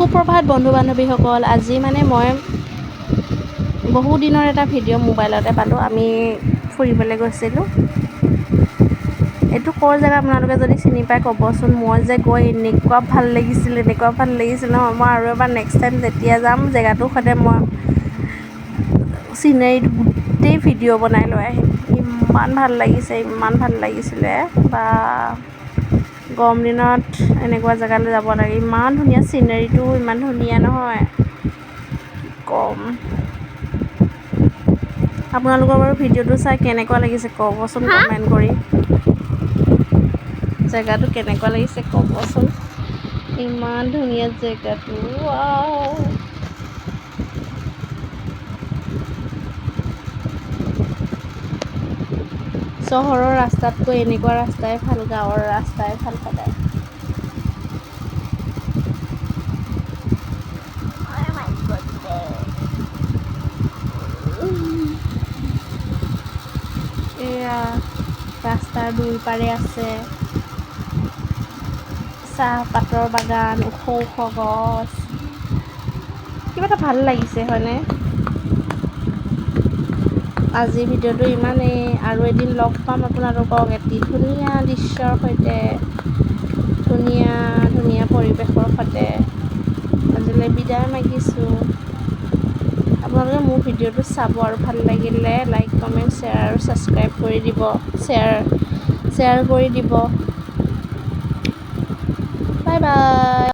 সুপ্ৰভাত বন্ধু বান্ধৱীসকল। আজি মানে মই বহু দিনৰ এটা ভিডিঅ' মোবাইলতে পালোঁ। আমি ফুৰিবলৈ গৈছিলোঁ। এইটো ক'ৰ জেগা আপোনালোকে যদি চিনি পায় ক'বচোন। মই যে গৈ এনেকুৱা ভাল লাগিছিল নহয়। মই আৰু এবাৰ নেক্সট টাইম যেতিয়া যাম জেগাটোৰ সৈতে মই চিনেৰীটো গোটেই ভিডিঅ' বনাই লৈ আহিম। ইমান ভাল লাগিছিলে বা গৰম দিনত এনেকুৱা জেগালৈ যাব লাগে। ইমান ধুনীয়া চিনেৰীটো, ইমান ধুনীয়া নহয় কম। আপোনালোকৰ বাৰু ভিডিঅ'টো চাই কেনেকুৱা লাগিছে ক'বচোন কমেণ্ট কৰি। জেগাটো কেনেকুৱা লাগিছে ক'বচোন। ইমান ধুনীয়া জেগাটো, ৱাও। চহৰৰ ৰাস্তাতকৈ এনেকুৱা ৰাস্তাই ভাল, গাঁৱৰ ৰাস্তাই ভাল সদায়। এয়া ৰাস্তাৰ দুইপাৰে আছে চাহপাতৰ বাগান, ওখ ওখ গছ। কিবা এটা ভাল লাগিছে হয়নে? আজি ভিডিঅ'টো ইমানেই। আৰু এদিন লগ পাম আপোনালোকক এটি ধুনীয়া দৃশ্যৰ সৈতে, ধুনীয়া পৰিৱেশৰ সৈতে। আজিলৈ বিদায় মাগিছোঁ। আপোনালোকে মোৰ ভিডিঅ'টো চাব আৰু ভাল লাগিলে লাইক, কমেণ্ট, শ্বেয়াৰ আৰু ছাবস্ক্ৰাইব কৰি দিব। শ্বেয়াৰ কৰি দিব। Bye bye.